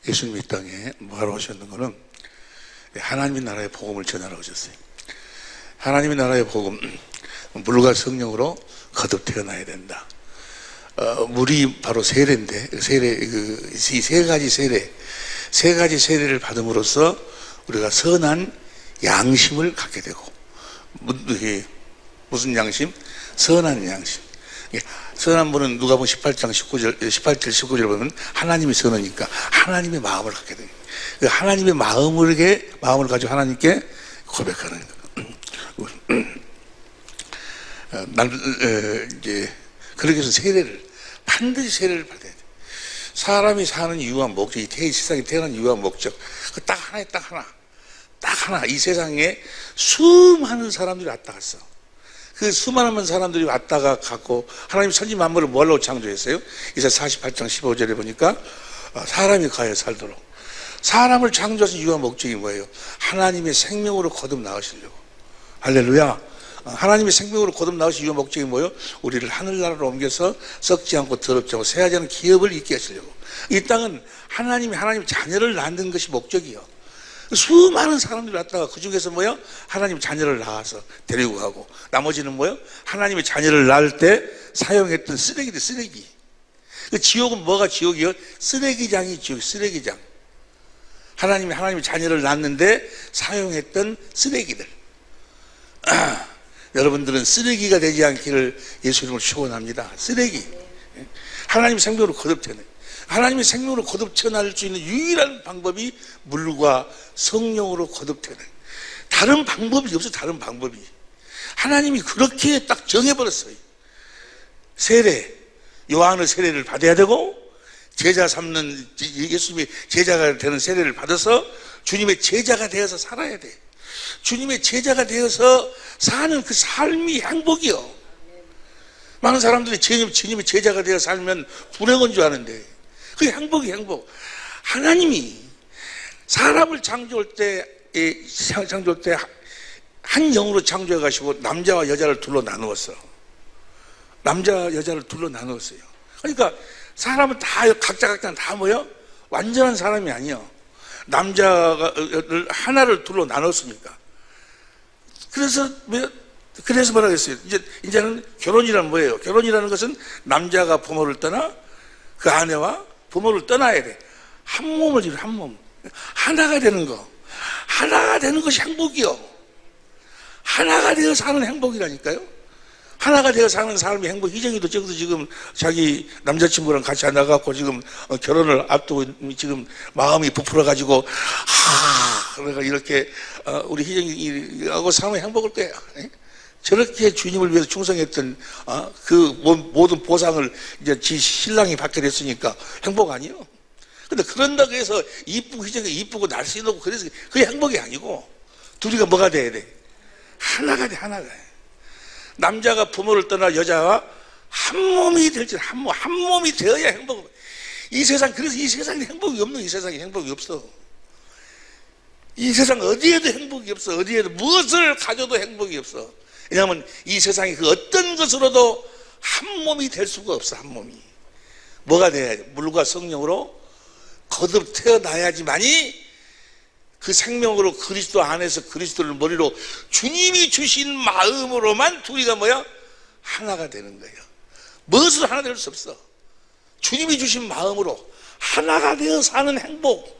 예수님이 이 땅에 뭐하러 오셨는 거는 하나님의 나라의 복음을 전하러 오셨어요. 하나님의 나라의 복음, 물과 성령으로 거듭 태어나야 된다. 물이 바로 세례인데, 이 세 가지 세례를 받음으로써 우리가 선한 양심을 갖게 되고, 무슨 양심? 선한 양심. 선한 분은 누가복음 18장 19절 보면 하나님이 선하니까 하나님의 마음을 갖게 됩니다. 하나님의 마음을 가지고 하나님께 고백하는 거예요. 그렇게 해서 반드시 세례를 받아야 돼. 사람이 사는 이유와 목적, 이 세상에 태어난 이유와 목적, 딱 하나. 이 세상에 수많은 사람들이 왔다 갔어. 그 수많은 사람들이 왔다가 갔고, 하나님 천지 만물을 뭘로 창조했어요? 이사야 48장 15절에 보니까 사람이 가야 살도록. 사람을 창조하신 이유와 목적이 뭐예요? 하나님의 생명으로 거듭 나으시려고. 할렐루야. 하나님의 생명으로 거듭 나으신 이유와 목적이 뭐예요? 우리를 하늘나라로 옮겨서 썩지 않고 더럽지 않고 새하지 않은 기업을 있게 하시려고. 이 땅은 하나님 자녀를 낳는 것이 목적이요. 수많은 사람들이 왔다가 그 중에서 뭐요? 하나님 자녀를 낳아서 데리고 가고, 나머지는 뭐요? 하나님의 자녀를 낳을 때 사용했던 쓰레기들, 쓰레기. 그 지옥은 뭐가 지옥이요? 쓰레기장이 지옥, 쓰레기장. 하나님의 자녀를 낳는데 사용했던 쓰레기들. 여러분들은 쓰레기가 되지 않기를 예수님을 축원합니다. 쓰레기. 하나님 생명으로 거듭 태어나요. 하나님의 생명으로 거듭 태어날 수 있는 유일한 방법이 물과 성령으로 거듭 태어나요. 다른 방법이 없어요. 다른 방법이. 하나님이 그렇게 딱 정해버렸어요. 세례, 요한의 세례를 받아야 되고, 제자 삼는, 예수님의 제자가 되는 세례를 받아서 주님의 제자가 되어서 살아야 돼. 주님의 제자가 되어서 사는 그 삶이 행복이요. 많은 사람들이 주님의 제자가 되어 살면 불행한 줄 아는데, 그게 행복이 행복. 하나님이 사람을 창조할 때 한 영으로 창조해 가시고 남자와 여자를 둘로 나누었어. 남자 여자를 둘로 나누었어요. 그러니까 사람은 다 각자 다 뭐요? 완전한 사람이 아니요. 남자를 하나를 둘로 나눴으니까. 그래서 뭐라 그랬어요? 이제는 결혼이란 뭐예요? 결혼이라는 것은 남자가 부모를 떠나 그 아내와 부모를 떠나야 돼. 한 몸을 이루는 한 몸. 하나가 되는 거. 하나가 되는 것이 행복이요. 하나가 되어 사는 행복이라니까요. 하나가 되어 사는 사람이 행복. 희정이도 지금 자기 남자친구랑 같이 나가고 지금 결혼을 앞두고 지금 마음이 부풀어가지고 내가 이렇게 우리 희정이하고 사는 행복을 거야. 저렇게 주님을 위해서 충성했던 그 모든 보상을 이제 지 신랑이 받게 됐으니까 행복 아니에요? 근데 그런다고 해서 이쁘고 희정이 이쁘고 날씬하고 그래서 그게 행복이 아니고, 둘이가 뭐가 돼야 돼? 하나가 돼, 하나가. 남자가 부모를 떠나 여자와 한 몸이 될지, 한 몸이 되어야 행복. 그래서 이 세상에 행복이 없는, 이 세상에 행복이 없어. 이 세상 어디에도 행복이 없어. 어디에도 무엇을 가져도 행복이 없어. 왜냐하면 이 세상에 그 어떤 것으로도 한 몸이 될 수가 없어. 한 몸이 뭐가 돼야 돼? 물과 성령으로 거듭 태어나야지만이 그 생명으로 그리스도 안에서 그리스도를 머리로 주님이 주신 마음으로만 둘이가 뭐야? 하나가 되는 거예요. 무엇으로 하나 될 수 없어. 주님이 주신 마음으로 하나가 되어 사는 행복,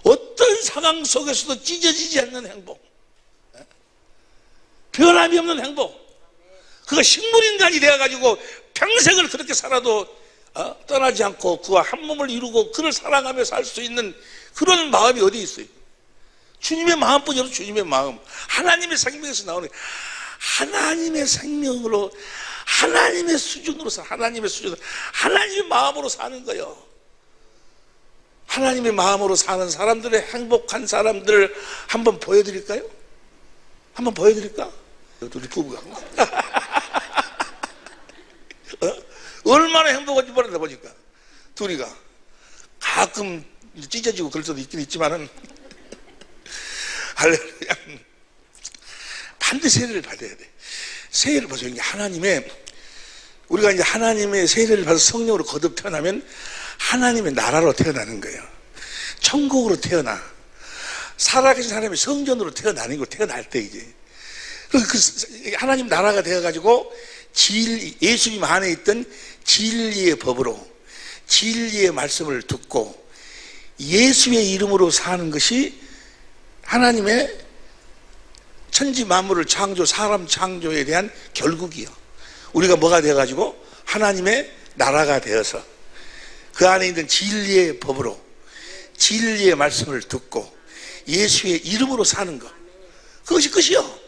어떤 상황 속에서도 찢어지지 않는 행복, 변함이 없는 행복. 그가 식물인간이 되어가지고 평생을 그렇게 살아도 떠나지 않고 그와 한 몸을 이루고 그를 사랑하며 살 수 있는 그런 마음이 어디 있어요? 주님의 마음뿐이 없어. 주님의 마음, 하나님의 생명에서 나오는, 하나님의 생명으로, 하나님의 수준으로 하나님의 마음으로 사는 거예요. 하나님의 마음으로 사는 사람들의 행복한 사람들을 한번 보여드릴까요? 한번 보여드릴까? 우리 부부가 얼마나 행복한지 모르다 보니까 둘이가 가끔 찢어지고 그럴 수도 있긴 있지만은 할렐루야. 반드시 세례를 받아야 돼. 세례를 보세요. 우리가 이제 하나님의 세례를 받아서 성령으로 거듭 태어나면 하나님의 나라로 태어나는 거예요. 천국으로 태어나. 살아계신 하나님의 성전으로 태어나는 거, 태어날 때 이제. 그 하나님 나라가 되어가지고 예수님 안에 있던 진리의 법으로 진리의 말씀을 듣고 예수의 이름으로 사는 것이 하나님의 천지 만물을 창조, 사람 창조에 대한 결국이요. 우리가 뭐가 되어가지고 하나님의 나라가 되어서 그 안에 있는 진리의 법으로 진리의 말씀을 듣고 예수의 이름으로 사는 것, 그것이 끝이요.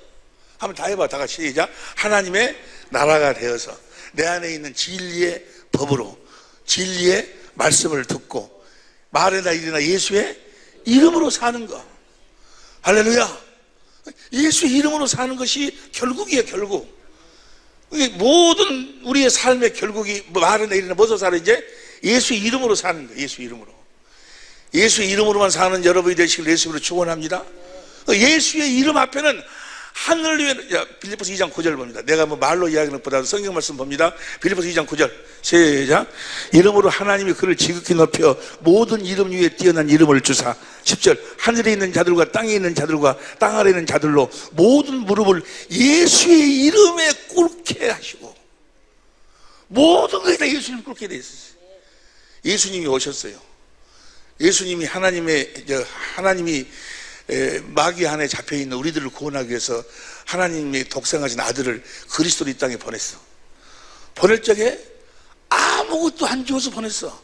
한번 다 해봐. 다 같이 시작. 하나님의 나라가 되어서 내 안에 있는 진리의 법으로 진리의 말씀을 듣고 말이나 일이나 예수의 이름으로 사는 것. 할렐루야. 예수의 이름으로 사는 것이 결국이에요. 결국 모든 우리의 삶의 결국이 말이나 일이나 무엇을 살아 이제 예수의 이름으로 사는 거예요. 예수 이름으로. 예수의 이름으로만 사는 여러분이 되시길 예수로 축원합니다. 예수의 이름 앞에는 하늘 위에, 빌립보서 2장 9절 봅니다. 내가 뭐 말로 이야기하는 것보다도 성경 말씀 봅니다. 빌립보서 2장 9절 시작. 이름으로 하나님이 그를 지극히 높여 모든 이름 위에 뛰어난 이름을 주사. 10절 하늘에 있는 자들과 땅에 있는 자들과 땅 아래에 있는 자들로 모든 무릎을 예수의 이름에 꿇게 하시고, 모든 것이 다 예수님 꿇게 돼 있었어요. 예수님이 오셨어요. 예수님이 하나님이 마귀 안에 잡혀있는 우리들을 구원하기 위해서 하나님이 독생하신 아들을 그리스도로 이 땅에 보냈어. 보낼 적에 아무것도 안 주어서 보냈어.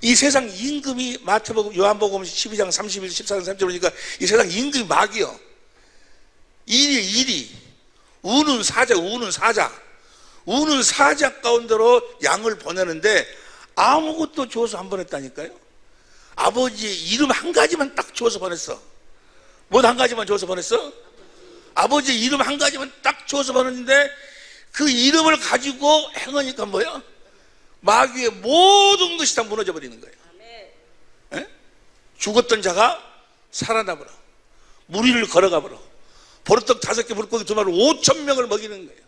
이 세상 임금이 마태복음, 요한복음 12장 31, 14장 3절 보니까 이 세상 임금이 마귀요. 일이 우는 사자 가운데로 양을 보내는데 아무것도 주어서 안 보냈다니까요. 아버지의 이름 한 가지만 딱 주어서 보냈어. 뭐 한 가지만 주어서 보냈어? 아버지의 이름 한 가지만 딱 주어서 보냈는데 그 이름을 가지고 행하니까 뭐야? 마귀의 모든 것이 다 무너져 버리는 거예요. 에? 죽었던 자가 살아나버려. 무리를 걸어가 버려. 보리떡 5개 물고기 2마리 5,000명을 먹이는 거예요.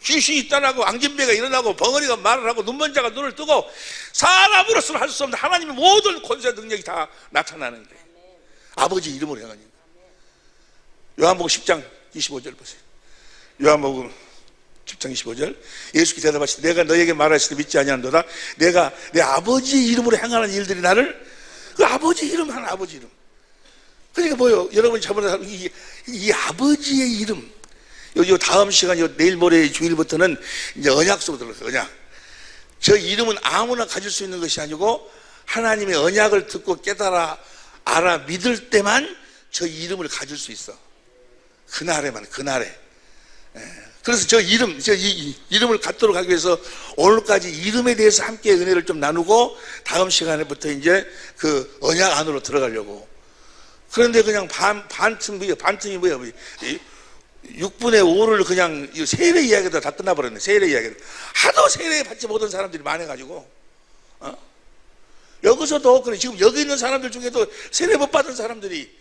귀신이 있다라고 앙진배가 일어나고 벙어리가 말을 하고 눈먼 자가 눈을 뜨고 사람으로서는 할 수 없는 하나님의 모든 권세 능력이 다 나타나는 거예요. 아버지 이름으로 행하니까. 요한복음 10장 25절 보세요. 요한복음 10장 25절 예수께서 대답하시되 내가 너에게 말하시되 믿지 아니하노라. 내가 내 아버지의 이름으로 행하는 일들이 나를, 그 아버지 이름 하는 아버지 이름. 그러니까 뭐요? 여러분이 저번에 이 아버지의 이름, 요 다음 시간, 내일 모레 주일부터는 이제 언약 속으로 들어가요. 언약. 저 이름은 아무나 가질 수 있는 것이 아니고 하나님의 언약을 듣고 깨달아 알아 믿을 때만 저 이름을 가질 수 있어. 그날에. 그래서 저 이름을 갖도록 하기 위해서 오늘까지 이름에 대해서 함께 은혜를 좀 나누고 다음 시간에부터 이제 그 언약 안으로 들어가려고. 그런데 그냥 반틈이 뭐야? 6분의 5를 그냥 세례 이야기도 다 끝나버렸네. 세례 이야기도. 하도 세례 받지 못한 사람들이 많아가지고. 여기서도 그래. 지금 여기 있는 사람들 중에도 세례 못 받은 사람들이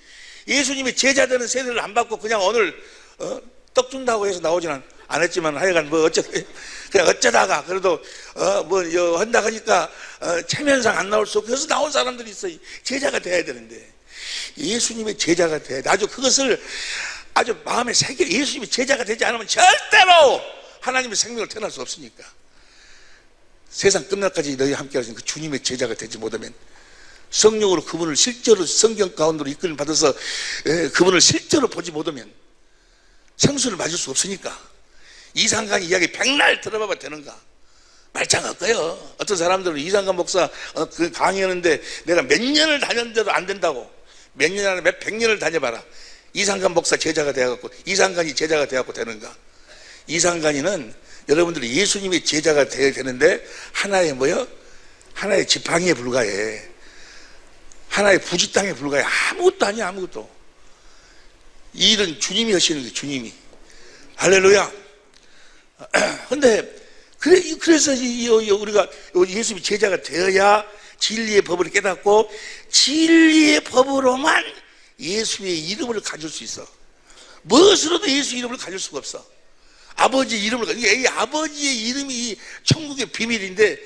예수님의 제자 되는 세례를 안 받고 그냥 오늘 떡 준다고 해서 나오지는 안 했지만 하여간 그냥 어쩌다가 그래도 한다 하니까 체면상 안 나올 수 없고 그래서 나온 사람들이 있어요. 제자가 돼야 되는데 예수님의 제자가 돼야 돼. 그것을 아주 마음에 새겨. 예수님이 제자가 되지 않으면 절대로 하나님의 생명을 태어날 수 없으니까. 세상 끝날까지 너희 함께 하시는 그 주님의 제자가 되지 못하면, 성령으로 그분을 실제로 성경 가운데로 이끌림 받아서 그분을 실제로 보지 못하면 생수를 맞을 수 없으니까. 이상간 이야기 백날 들어봐야 되는가? 말짱 할까요? 어떤 사람들은 이상간 목사 그 강의하는데 내가 몇 년을 다녔는데도 안 된다고. 몇 년 안에 몇 100년을 다녀봐라. 이상간 목사 제자가 되어갖고, 이상간이 제자가 되어갖고 되는가? 이상간이는 여러분들이 예수님의 제자가 되어야 되는데 하나의 하나의 지팡이에 불과해. 하나의 부지 땅에 불과해. 아무것도 아니야. 아무것도. 이 일은 주님이 하시는 거예요. 주님이. 할렐루야. 근데 그래서 우리가 예수님이 제자가 되어야 진리의 법을 깨닫고 진리의 법으로만 예수의 이름을 가질 수 있어. 무엇으로도 예수 이름을 가질 수가 없어. 아버지 이름을 이 아버지의 이름이 천국의 비밀인데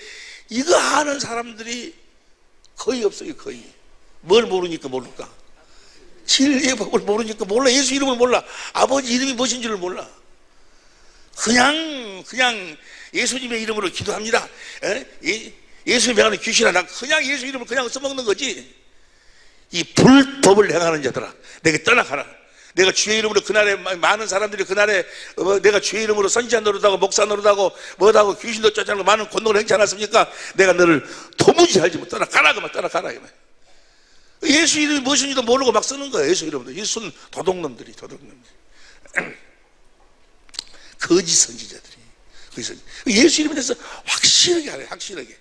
이거 아는 사람들이 거의 없어요. 거의. 뭘 모르니까 모를까? 진리의 법을 모르니까 몰라. 예수 이름을 몰라. 아버지 이름이 무엇인 줄을 몰라. 그냥 예수님의 이름으로 기도합니다. 예수님 명하는 귀신아, 난 그냥 예수 이름을 그냥 써먹는 거지. 이 불법을 행하는 자들아, 내게 떠나가라. 내가 주의 이름으로 그날에 많은 사람들이 그날에 내가 주의 이름으로 선지자 노릇하고 목사 노릇하고 뭐하고 귀신도 쫓아내고 많은 권능을 행치 않았습니까? 내가 너를 도무지 알지 못. 떠나가라. 그만 떠나가라. 예수 이름이 무엇인지도 모르고 막 쓰는 거예요. 예수 이름으로. 예수는 도둑놈들이 거짓 선지자들이. 그래서 예수 이름에 대해서 확실하게 알아요. 확실하게.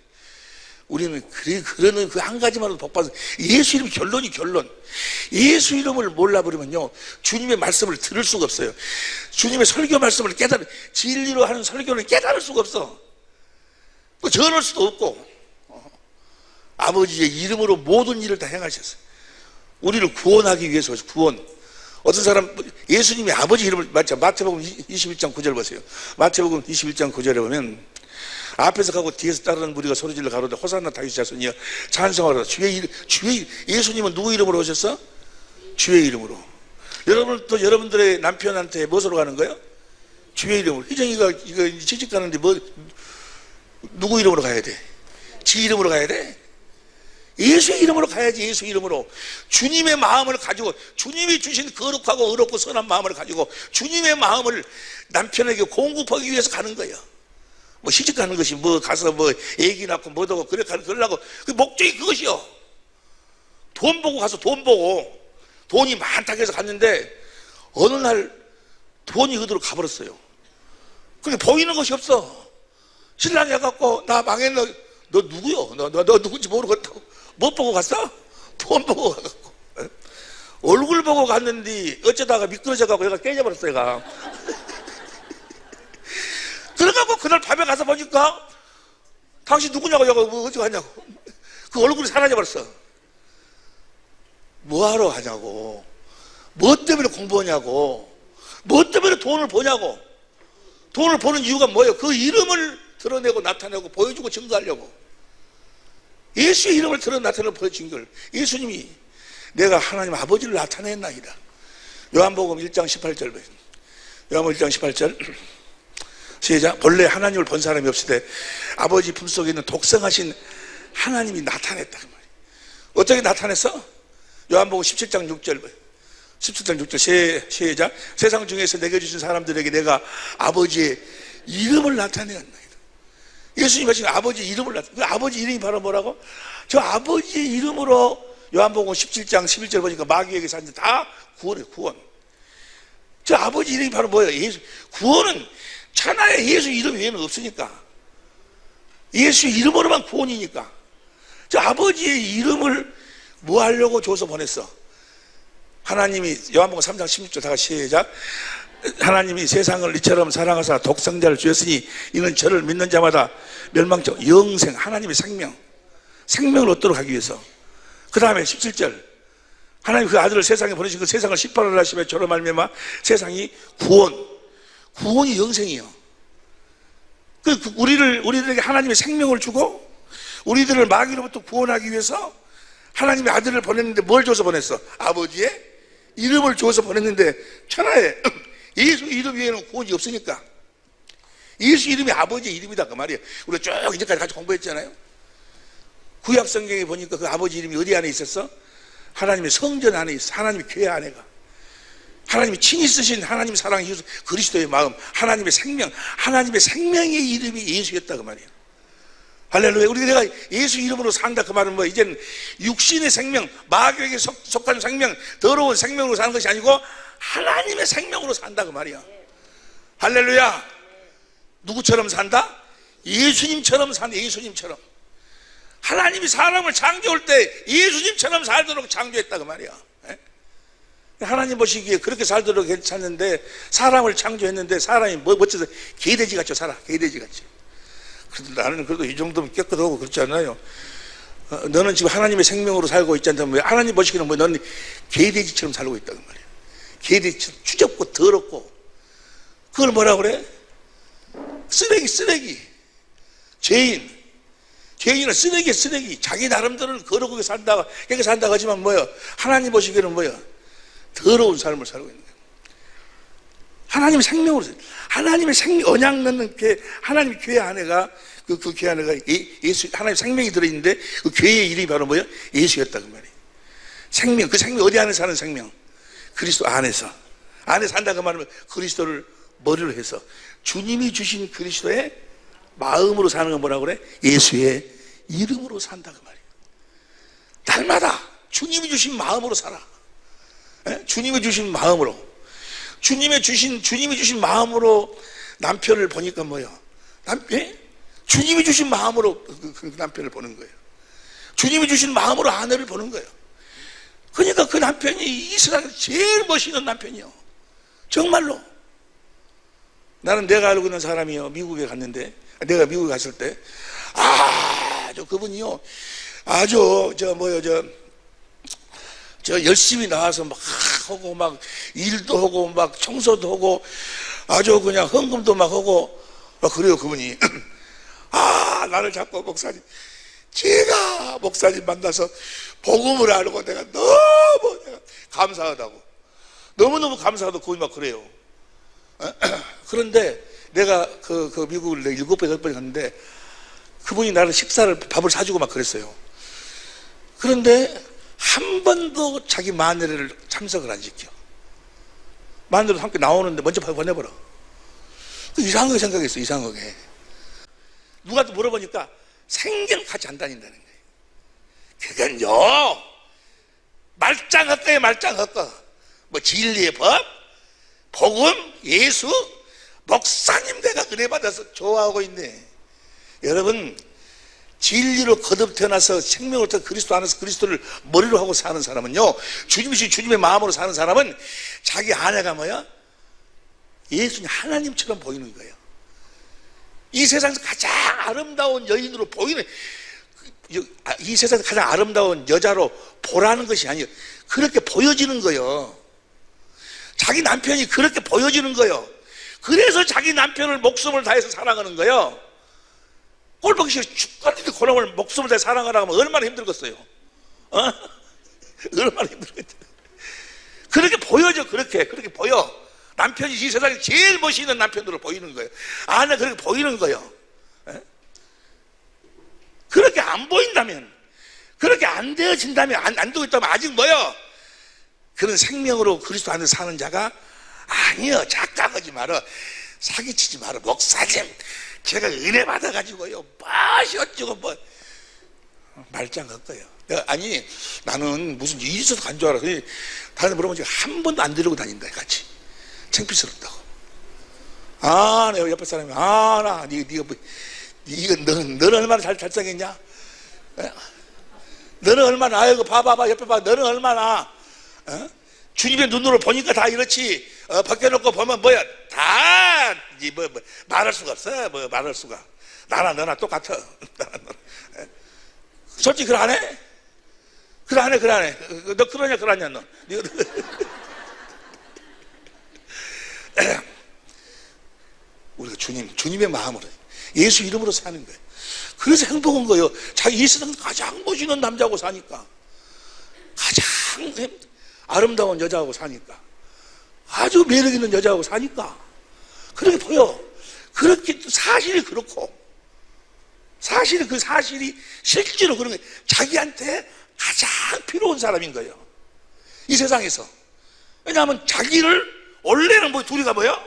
우리는 그러는 그 한 가지만으로 복받은 예수 이름 결론. 예수 이름을 몰라버리면요, 주님의 말씀을 들을 수가 없어요. 주님의 설교 말씀을 진리로 하는 설교를 깨달을 수가 없어. 뭐 전할 수도 없고. 아버지의 이름으로 모든 일을 다 행하셨어요. 우리를 구원하기 위해서. 구원. 어떤 사람, 예수님이 아버지 이름을, 마태복음 21장 9절 보세요. 마태복음 21장 9절에 보면, 앞에서 가고 뒤에서 따르는 무리가 소리질러 가로되 호산나 다윗의 자손이여 찬송하라. 예수님은 누구 이름으로 오셨어? 주의 이름으로. 여러분 또 여러분들의 남편한테 무엇으로 가는 거예요? 주의 이름으로. 희정이가 이거 시집 가는데 누구 이름으로 가야 돼? 지 이름으로 가야 돼? 예수의 이름으로 가야지. 예수 이름으로. 주님의 마음을 가지고, 주님이 주신 거룩하고 의롭고 선한 마음을 가지고 주님의 마음을 남편에게 공급하기 위해서 가는 거예요. 뭐 시집 가는 것이 가서 애기 낳고 뭐하고 그러려고. 그 목적이 그것이요. 돈 보고 가서 돈 보고 돈이 많다고 해서 갔는데 어느 날 돈이 그대로 가버렸어요. 그게 보이는 것이 없어. 신랑이 해갖고 나 망했노. 너 누구요? 너 누군지 모르겠다고. 못 보고 갔어? 돈 보고 가갖고. 얼굴 보고 갔는데 어쩌다가 미끄러져갖고 얘가 깨져버렸어. 얘가. 그래갖고 그날 밤에 가서 보니까 당신 누구냐고, 어디 가냐고. 그 얼굴이 사라져버렸어. 뭐하러 하냐고. 뭐 때문에 공부하냐고. 뭐 때문에 돈을 버냐고. 돈을 버는 이유가 뭐예요? 그 이름을 드러내고 나타내고 보여주고 증거하려고. 예수의 이름을 드러 나타내고 보여준 걸. 예수님이 내가 하나님 아버지를 나타냈나이다. 요한복음 1장 18절. 요한복음 1장 18절. 시작. 본래 하나님을 본 사람이 없으되 아버지 품속에 있는 독생하신 하나님이 나타냈다. 어떻게 나타냈어? 요한복음 17장 6절. 17장 6절. 시작. 세상 중에서 내게 주신 사람들에게 내가 아버지의 이름을 나타내었나이다. 예수님 하신 아버지 이름을 그 아버지 이름이 바로 뭐라고? 저 아버지의 이름으로. 요한복음 17장 11절 보니까 마귀에게 산지 다 구원이에요. 구원. 저 아버지 이름이 바로 뭐예요? 예수. 구원은 천하에 예수 이름 외에는 없으니까. 예수 이름으로만 구원이니까. 저 아버지의 이름을 뭐 하려고 줘서 보냈어? 하나님이 요한복음 3장 16절 다 같이 시작. 하나님이 세상을 이처럼 사랑하사 독생자를 주셨으니 이는 저를 믿는 자마다 멸망치 영생, 하나님의 생명을 얻도록 하기 위해서. 그 다음에 17절. 하나님 그 아들을 세상에 보내신 그 세상을 심판을 하시며 저로 말미암아 세상이 구원이 영생이요. 우리들에게 하나님의 생명을 주고 우리들을 마귀로부터 구원하기 위해서 하나님의 아들을 보냈는데 뭘 줘서 보냈어? 아버지의 이름을 줘서 보냈는데 천하에 예수 이름 외에는 구원이 없으니까. 예수 이름이 아버지의 이름이다 그 말이에요. 우리가 쭉 이제까지 같이 공부했잖아요. 구약 성경에 보니까 그 아버지 이름이 어디 안에 있었어? 하나님의 성전 안에 있어. 하나님의 교회 안에가. 하나님이 친히 쓰신 하나님의 사랑, 그리스도의 마음, 하나님의 생명, 하나님의 생명의 이름이 예수였다 그 말이에요. 할렐루야. 내가 예수 이름으로 산다 그 말은 이제는 육신의 생명, 마귀에게 속한 생명, 더러운 생명으로 사는 것이 아니고 하나님의 생명으로 산다 그 말이야. 할렐루야. 누구처럼 산다? 예수님처럼 산다. 예수님처럼. 하나님이 사람을 창조할 때 예수님처럼 살도록 창조했다 그 말이야. 하나님 보시기에 그렇게 살도록 괜찮은데 사람을 창조했는데 사람이 멋져서 개돼지 같죠. 개돼지 같죠. 그래도 나는 그래도 이 정도면 깨끗하고 그렇지 않아요. 너는 지금 하나님의 생명으로 살고 있지 않다면 하나님 보시기에는 너는 개돼지처럼 살고 있다고 말이야. 개돼지처럼 추접고 더럽고. 그걸 뭐라 그래? 쓰레기. 죄인 개인은 쓰레기. 자기 나름대로는 거룩하게 산다, 깨끗이 산다고 하지만 뭐요? 하나님 보시기에는 뭐요? 더러운 삶을 살고 있는 거예요. 하나님의 생명으로, 하나님의 언약 넣는 하나님 교회 안에가, 그 교회 안에가 예수, 하나님의 생명이 들어있는데 그 교회의 이름이 바로 뭐요? 예수였다, 그 말이에요. 생명, 그 생명 어디 안에 사는 생명? 그리스도 안에서. 안에 산다고 말하면 그리스도를 머리로 해서 주님이 주신 그리스도의 마음으로 사는 건 뭐라고 그래? 예수의 이름으로 산다, 그 말이에요. 날마다 주님이 주신 마음으로 살아. 주님이 주신 마음으로. 주님이 주신 마음으로 남편을 보니까 뭐예요? 주님이 주신 마음으로 그 남편을 보는 거예요. 주님이 주신 마음으로 아내를 보는 거예요. 그러니까 그 남편이 이 세상에서 제일 멋있는 남편이요. 정말로. 나는 내가 알고 있는 사람이요. 미국에 갔는데, 내가 미국에 갔을 때, 그분이요. 아주, 열심히 나와서 막 하고, 막 일도 하고, 막 청소도 하고, 아주 그냥 헌금도 막 하고, 그래요, 그분이. 나를 잡고 목사님, 제가 목사님 만나서 복음을 알고 내가 너무 감사하다고. 너무너무 감사하다고 그분이 막 그래요. 그런데 내가 그 미국을 7번, 8번 갔는데 그분이 나를 밥을 사주고 막 그랬어요. 그런데 한 번도 자기 마누라를 참석을 안 시켜. 마누라도 함께 나오는데 먼저 보내버려. 이상하게 생각했어, 이상하게. 누가 또 물어보니까 생전 같이 안 다닌다는 거예요. 그건요, 말짱 헛거예요, 말짱 헛거. 뭐 진리의 법, 복음, 예수, 목사님 내가 은혜 받아서 좋아하고 있네. 여러분, 진리로 거듭 태어나서 생명을 통해 그리스도 안에서 그리스도를 머리로 하고 사는 사람은요, 주님의 마음으로 사는 사람은 자기 아내가 뭐야? 예수님 하나님처럼 보이는 거예요. 이 세상에서 가장 아름다운 여인으로 보이는, 이 세상에서 가장 아름다운 여자로 보라는 것이 아니에요. 그렇게 보여지는 거예요. 자기 남편이 그렇게 보여지는 거예요. 그래서 자기 남편을 목숨을 다해서 사랑하는 거예요. 꼴보기 싫어 죽겠는데 그놈을 목숨을 다해 사랑하라고 하면 얼마나 힘들겠어요. 얼마나 힘들겠어요. 그렇게 보여져. 그렇게 보여. 남편이 이 세상에 제일 멋있는 남편으로 보이는 거예요. 아내 그렇게 보이는 거예요. 그렇게 안 보인다면, 그렇게 안 되어진다면, 안 되고 있다면 아직 뭐요? 그런 생명으로 그리스도 안에서 사는 자가 아니요. 착각하지 마라. 사기치지 마라. 목사님, 제가 은혜 받아가지고요. 맛이 어쩌고 뭐 말짱 할 거예요. 아니, 나는 무슨 일이 있어서 간 줄 알아. 다른 데 물어보면 한 번도 안 데리고 다닌다, 같이. 창피스럽다고. 내 옆에 사람이, 너는 얼마나 잘생겼냐? 너는 얼마나, 아이고, 봐봐, 옆에 봐. 너는 얼마나, 주님의 눈으로 보니까 다 이렇지. 벗겨놓고 보면 뭐야? 다, 말할 수가 없어. 말할 수가. 나나 너나 똑같아. 솔직히 그래 안 해? 그래 안 해? 너 그러냐, 너. 우리가 주님의 마음으로, 예수 이름으로 사는 거예요. 그래서 행복한 거예요. 자기 이 세상 가장 멋있는 남자하고 사니까, 가장 아름다운 여자하고 사니까, 아주 매력 있는 여자하고 사니까 그렇게 보여. 그렇게 사실이 그렇고, 사실이 그 사실이 실제로 그런 거예요. 자기한테 가장 필요한 사람인 거예요, 이 세상에서. 왜냐하면 자기를, 원래는 둘이가 뭐요?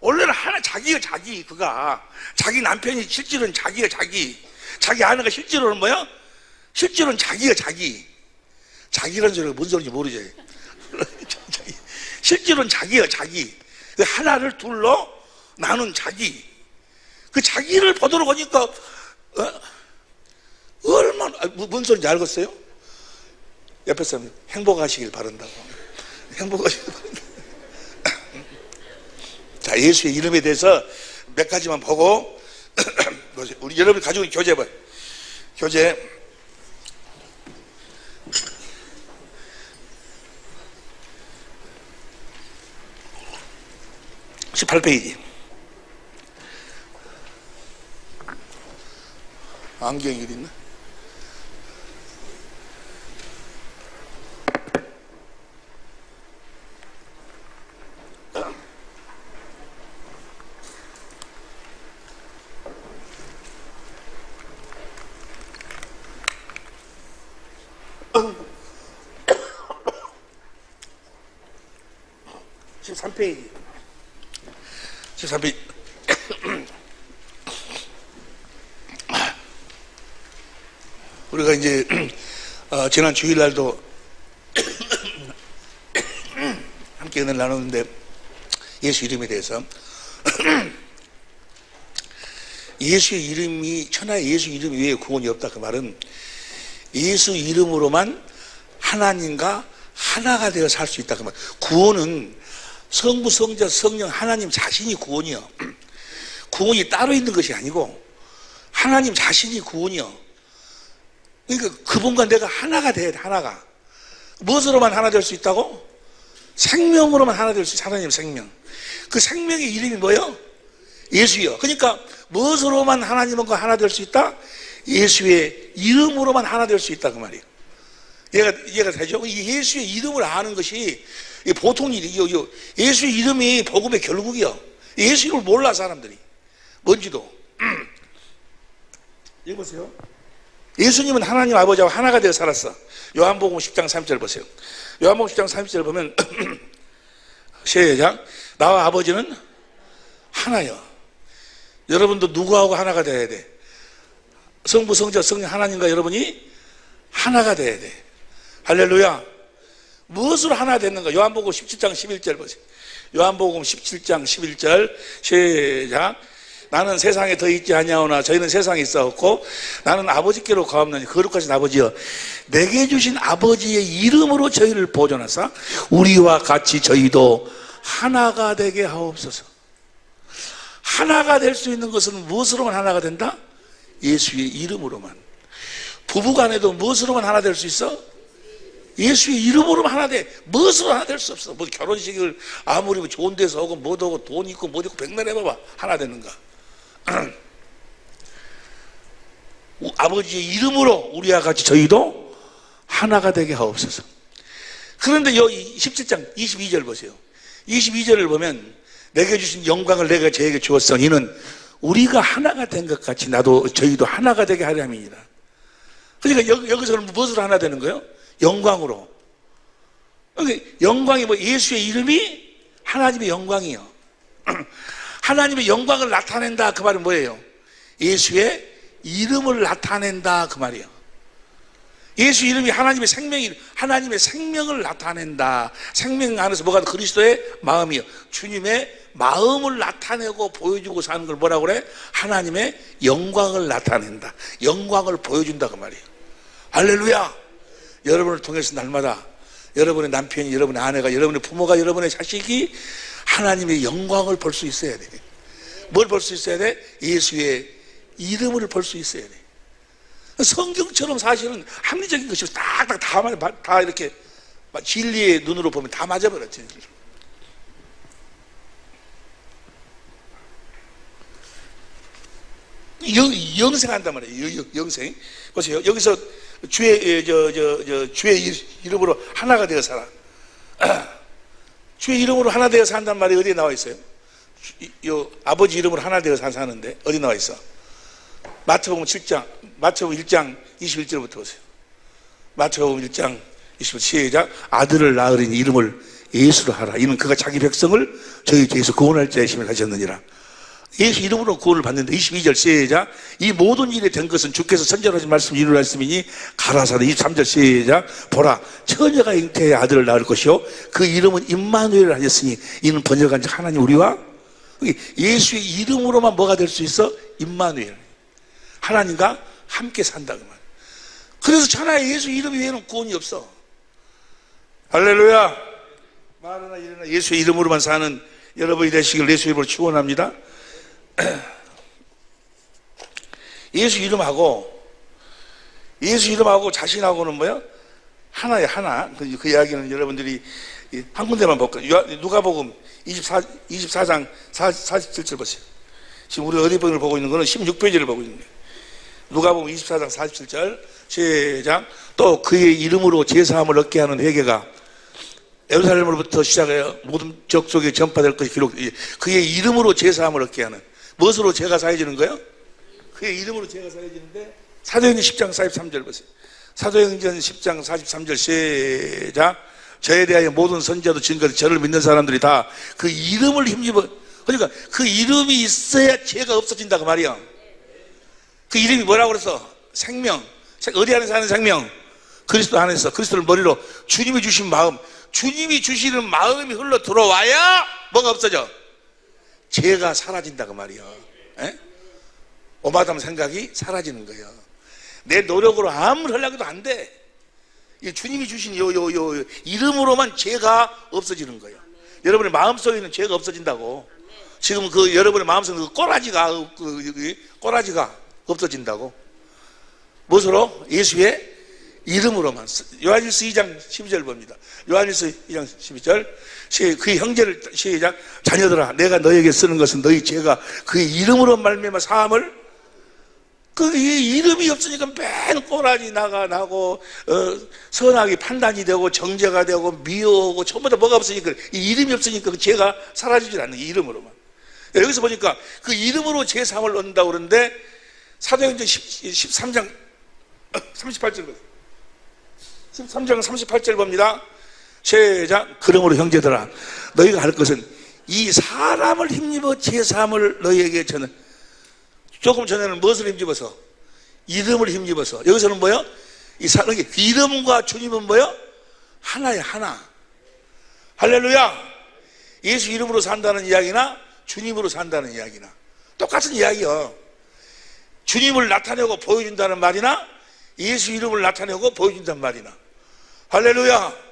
원래는 하나, 그가 자기 남편이 실제로는 자기 아내가 실제로는 뭐요? 실제로는 자기라는 소리가 뭔 소리인지 모르지. 실제로는 자기예요. 그 하나를 둘러 나눈 자기. 그 자기를 보도록 하니까 얼마나, 뭔 소리인지 알겠어요? 옆에 사람 행복하시길 바란다고. 행복하시길 바란다. 자, 예수의 이름에 대해서 몇 가지만 보고 우리 여러분이 가지고 있는 교재 봐요. 교재 18페이지. 안경이 어디 있나? 지금 13페이지. 13페이지. 우리가 이제 지난 주일날도 함께 은혜를 나눴는데 예수 이름에 대해서 예수의 이름이 천하의 예수 이름 외에 구원이 없다. 그 말은 예수 이름으로만 하나님과 하나가 되어 살 수 있다. 그 말. 구원은 성부, 성자, 성령 하나님 자신이 구원이요. 구원이 따로 있는 것이 아니고 하나님 자신이 구원이요. 그러니까 그분과 내가 하나가 돼야 돼. 하나가. 무엇으로만 하나 될 수 있다고? 생명으로만 하나 될 수 있어. 하나님 생명. 그 생명의 이름이 뭐예요? 예수요. 그러니까 무엇으로만 하나님과 하나 될 수 있다? 예수의 이름으로만 하나 될 수 있다. 그 말이에요. 이해가 되죠? 이 예수의 이름을 아는 것이 보통 일이요. 예수의 이름이 복음의 결국이요. 예수 이름을 몰라 사람들이. 뭔지도. 읽어보세요. 예수님은 하나님 아버지와 하나가 되어 살았어. 요한복음 10장 3절 보세요. 요한복음 10장 3절 보면 시작. 나와 아버지는 하나요. 여러분도 누구하고 하나가 돼야 돼? 성부, 성자, 성령 하나님과 여러분이 하나가 돼야 돼. 할렐루야. 무엇으로 하나 됐는가? 요한복음 17장 11절 보세요. 요한복음 17장 11절 시작. 나는 세상에 더 있지 아니하오나 저희는 세상에 있사옵고 나는 아버지께로 가옵나니 거룩하신 아버지여 내게 주신 아버지의 이름으로 저희를 보존하사 우리와 같이 저희도 하나가 되게 하옵소서. 하나가 될 수 있는 것은 무엇으로만 하나가 된다? 예수의 이름으로만. 부부간에도 무엇으로만 하나 될 수 있어? 예수의 이름으로만 하나 돼. 무엇으로 하나 될 수 없어. 뭐 결혼식을 아무리 좋은 데서 하고 뭐 하고 돈 있고 뭐 있고 백날 해봐봐. 하나 되는가? 아버지의 이름으로 우리와 같이 저희도 하나가 되게 하옵소서. 그런데 여기 17장 22절 보세요. 22절을 보면 내게 주신 영광을 내가 저에게 주었어. 이는 우리가 하나가 된 것 같이 나도 저희도 하나가 되게 하려 함이니라. 그러니까 여기서는 무엇으로 하나 되는 거예요? 영광으로. 그러니까 영광이 뭐 예수의 이름이 하나님의 영광이요. 하나님의 영광을 나타낸다 그 말은 뭐예요? 예수의 이름을 나타낸다 그 말이에요. 예수 이름이 하나님의 생명을 나타낸다. 생명 안에서 뭐가 그리스도의 마음이요. 주님의 마음을 나타내고 보여주고 사는 걸 뭐라고 그래? 하나님의 영광을 나타낸다. 영광을 보여준다 그 말이에요. 할렐루야. 여러분을 통해서 날마다 여러분의 남편이, 여러분의 아내가, 여러분의 부모가, 여러분의 자식이 하나님의 영광을 볼 수 있어야 돼. 뭘 볼 수 있어야 돼? 예수의 이름을 볼 수 있어야 돼. 성경처럼 사실은 합리적인 것이 딱딱 다 이렇게 진리의 눈으로 보면 다 맞아버려. 진리로. 영생한단 말이에요. 영생. 보세요. 여기서 주의 이름으로 하나가 되어 살아. 주의 이름으로 하나 되어 산단 말이 어디에 나와 있어요? 아버지 이름으로 하나 되어 사는데 어디 나와 있어? 마태복음 1장 21절부터 보세요. 마태복음 1장 21절 시작. 아들을 낳으리니 이름을 예수로 하라. 이는 그가 자기 백성을 저희 죄에서 구원할 자의 힘을 가졌느니라. 예수 이름으로 구원을 받는데 22절 시작. 이 모든 일이 된 것은 주께서 선전하신 말씀을 이루라 했음이니 가라사대. 23절 시작. 보라 처녀가 잉태의 아들을 낳을 것이요 그 이름은 임마누엘 하셨으니 이는 번역한 즉 하나님 우리와. 예수의 이름으로만 뭐가 될 수 있어? 임마누엘. 하나님과 함께 산다 그 말. 그래서 천하에 예수 이름 외에는 구원이 없어. 할렐루야. 말하나 이러나 예수의 이름으로만 사는 여러분이 되시길 예수 이름으로 축원합니다. 예수 이름하고 자신하고는 뭐야? 하나야 하나. 그 이야기는 여러분들이 한 군데만 볼까요? 누가복음 24장 47절 보세요. 지금 우리 어디 번을 보고 있는 거는 16페이지를 보고 있는 거예요. 누가복음 24장 47절 시작. 또 그의 이름으로 제사함을 얻게 하는 회개가 예루살렘으로부터 시작하여 모든 족속에 전파될 것이 기록. 그의 이름으로 제사함을 얻게 하는. 무엇으로 죄가 사해지는 거예요? 그의 이름으로 죄가 사해지는데 사도행전 10장 43절 보세요. 사도행전 10장 43절 시작. 저에 대하여 모든 선지자도 증거도 저를 믿는 사람들이 다 그 이름을 힘입어. 그러니까 그 이름이 있어야 죄가 없어진다 그 말이야. 그 이름이 뭐라고 그랬어? 생명. 어디 안에 사는 생명? 그리스도 안에서 그리스도를 머리로 주님이 주신 마음, 주님이 주시는 마음이 흘러 들어와야 뭐가 없어져? 죄가 사라진다 그 말이야. 에? 오마담 생각이 사라지는 거예요. 내 노력으로 아무리 하려고 해도 안 돼. 이 주님이 주신 요 이름으로만 죄가 없어지는 거예요. 여러분의 마음속에 있는 죄가 없어진다고. 지금 그 여러분의 마음속에 그 꼬라지가 없어진다고. 무엇으로? 예수의 이름으로만. 요한일서 2장 12절 봅니다. 요한일서 2장 12절. 그의 형제를 시작. 자녀들아, 내가 너에게 쓰는 것은 너희 죄가 그의 이름으로 말미암아 사함을. 그 이름이 없으니까 맨 꼬라지 나고 선악이 판단이 되고 정죄가 되고 미워하고 전부 다 뭐가 없으니까 이 이름이 없으니까 그 죄가 사라지질 않는 이 이름으로만. 여기서 보니까 그 이름으로 죄 사함을 얻는다고 그러는데 사도행전 13장 38절 13장 38절 봅니다. 시작. 그러므로 형제들아 너희가 할 것은 이 사람을 힘입어 죄 사함을 너희에게 저는. 조금 전에는 무엇을 힘입어서? 이름을 힘입어서. 여기서는 뭐요? 이 사람이 이름과 주님은 뭐요? 하나야, 하나. 할렐루야. 예수 이름으로 산다는 이야기나 주님으로 산다는 이야기나 똑같은 이야기요. 주님을 나타내고 보여준다는 말이나 예수 이름을 나타내고 보여준다는 말이나. 할렐루야.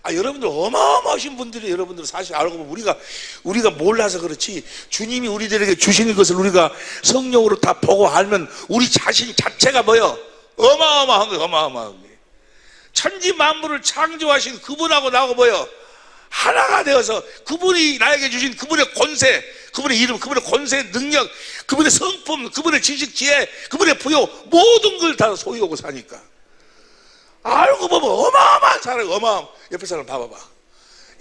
여러분들 어마어마하신 분들이 여러분들 사실 알고 보면 우리가 몰라서 그렇지 주님이 우리들에게 주시는 것을 우리가 성령으로 다 보고 알면 우리 자신 자체가 뭐요? 어마어마한 거예요. 어마어마한 거예요. 천지 만물을 창조하신 그분하고 나하고 뭐요? 하나가 되어서 그분이 나에게 주신 그분의 권세, 그분의 이름, 그분의 권세, 능력, 그분의 성품, 그분의 지식, 지혜, 그분의 부요 모든 걸 다 소유하고 사니까 알고 보면 어마어마한 사람. 옆에 사람 봐봐봐.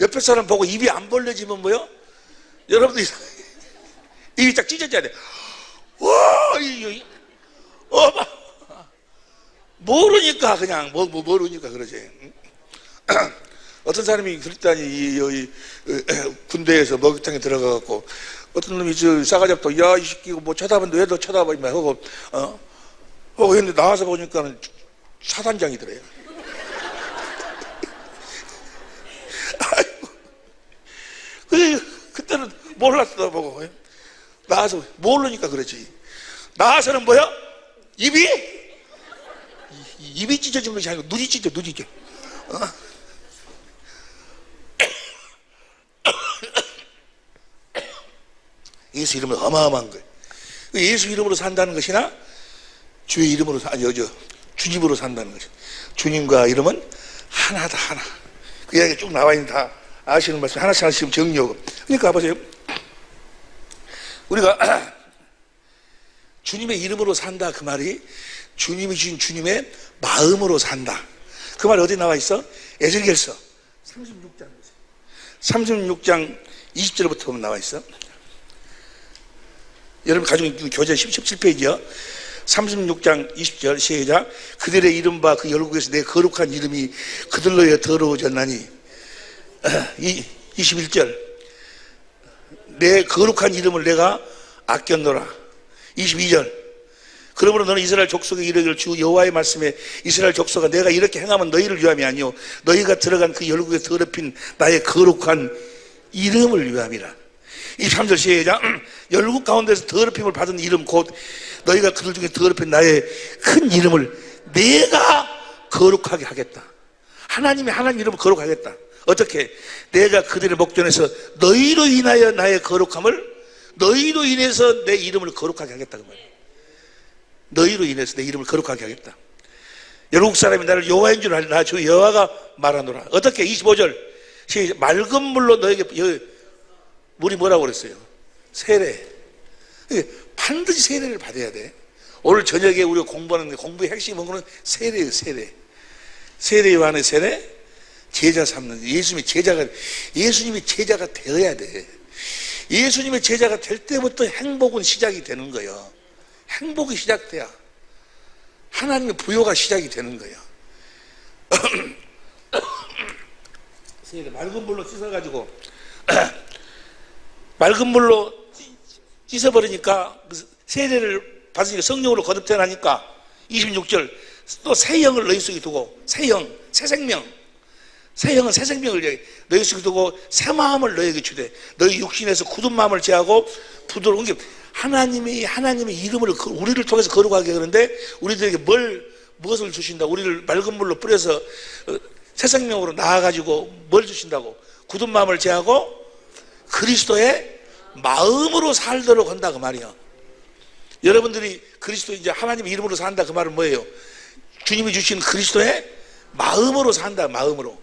옆에 사람 보고 입이 안 벌려지면 뭐요? 여러분들 입이 딱 찢어져야 돼. 와, 어마. 모르니까 그냥 모르니까 그러지. 어떤 사람이 그랬다니 군대에서 목욕탕에 들어가갖고 어떤 놈이 싸가지 없다고 야 이 새끼 뭐 쳐다봤는데 왜 너 쳐다봐 임마 하고 했는데 나와서 보니까는 사단장이더래요. 아이고, 그때는 몰랐어 보고 나와서 모르니까 그렇지. 나와서는 뭐야? 입이 찢어진 것이 아니고 눈이 찢어. 예수 이름은 어마어마한 거예요. 예수 이름으로 산다는 것이나 주의 이름으로 주님으로 산다는 것이. 주님과 이름은 하나다, 하나. 그 이야기 쭉 나와 있는 다 아시는 말씀 하나씩 정리하고. 그러니까 보세요. 우리가 주님의 이름으로 산다 그 말이 주님이 주신 주님의 마음으로 산다. 그 말이 어디 나와 있어? 에스겔서 36장 20절부터 보면 나와 있어. 여러분 가지고 있는 교재 17페이지요. 36장 20절 시작. 그들의 이름과 그 열국에서 내 거룩한 이름이 그들로에 더러워졌나니. 21절 내 거룩한 이름을 내가 아꼈노라. 22절 그러므로 너는 이스라엘 족속에 이르기를 주 여호와의 말씀에 이스라엘 족속아 내가 이렇게 행하면 너희를 위함이 아니요 너희가 들어간 그 열국에 더럽힌 나의 거룩한 이름을 위함이라. 23절 시작. 열국 가운데서 더럽힘을 받은 이름 곧 너희가 그들 중에 더럽힌 나의 큰 이름을 내가 거룩하게 하겠다. 하나님 이름을 거룩하겠다. 어떻게? 내가 그들의 목전에서 너희로 인하여 나의 거룩함을 너희로 인해서 내 이름을 거룩하게 하겠다 그 말이야. 너희로 인해서 내 이름을 거룩하게 하겠다. 열국 사람이 나를 여호와인 줄 알라. 나 주 여호와가 말하노라. 어떻게? 25절 맑은 물로 너에게 물이 뭐라고 그랬어요? 세례. 반드시 세례를 받아야 돼. 오늘 저녁에 우리가 공부하는 공부의 핵심이 뭐는 세례예요. 세례 요한의 세례, 제자 삼는 예수님이 제자가 되어야 돼. 예수님의 제자가 될 때부터 행복은 시작이 되는 거예요. 행복이 시작돼야 하나님의 부요가 시작이 되는 거예요. 맑은 물로 씻어가지고 맑은 물로 씻어버리니까 세례를 받으니까 성령으로 거듭되나니까 26절 또 새 영을 너희 속에 두고 새 생명, 새 영은 새 생명을 너희 속에 두고 새 마음을 너희에게 주되 너희 육신에서 굳은 마음을 제하고 부드러운 게 하나님의 이름을 우리를 통해서 거룩하게 하는데 우리들에게 무엇을 주신다? 우리를 맑은 물로 뿌려서 새 생명으로 나아가지고 뭘 주신다고? 굳은 마음을 제하고 그리스도의 마음으로 살도록 한다 그 말이야. 여러분들이 그리스도 이제 하나님의 이름으로 산다 그 말은 뭐예요? 주님이 주신 그리스도의 마음으로 산다. 마음으로.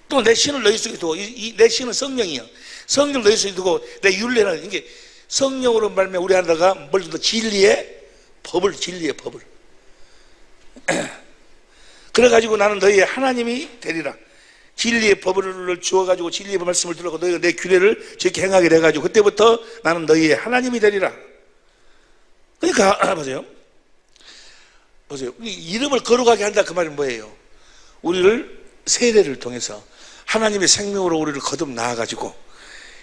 또 내 신을 너희 속에 두고 내 신은 성령이야. 성령을 너희 속에 두고 내 율례는 이게 성령으로 말미암아 우리 하나가 뭘 준다? 진리의 법을. 그래가지고 나는 너희의 하나님이 되리라. 진리의 법을 주어가지고 진리의 말씀을 들어가고 너희가 내 규례를 지켜 행하게 돼가지고 그때부터 나는 너희의 하나님이 되리라. 그러니까 보세요. 이름을 거룩하게 한다 그 말은 뭐예요? 우리를 세례를 통해서 하나님의 생명으로 우리를 거듭 나아가지고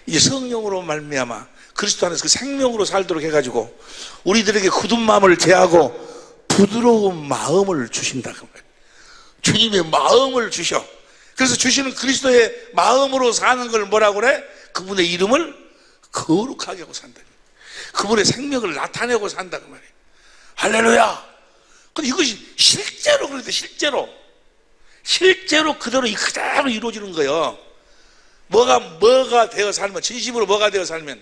이제 성령으로 말미암아 그리스도 안에서 그 생명으로 살도록 해가지고 우리들에게 굳은 마음을 제하고 부드러운 마음을 주신다 그 말이에요. 주님의 마음을 주셔. 그래서 주시는 그리스도의 마음으로 사는 걸 뭐라고 그래? 그분의 이름을 거룩하게 하고 산다. 그분의 생명을 나타내고 산다 그 말이에요. 할렐루야. 근데 이것이 실제로 그런데 실제로 그대로 그대로 이루어지는 거예요. 뭐가 되어 살면, 진심으로 뭐가 되어 살면,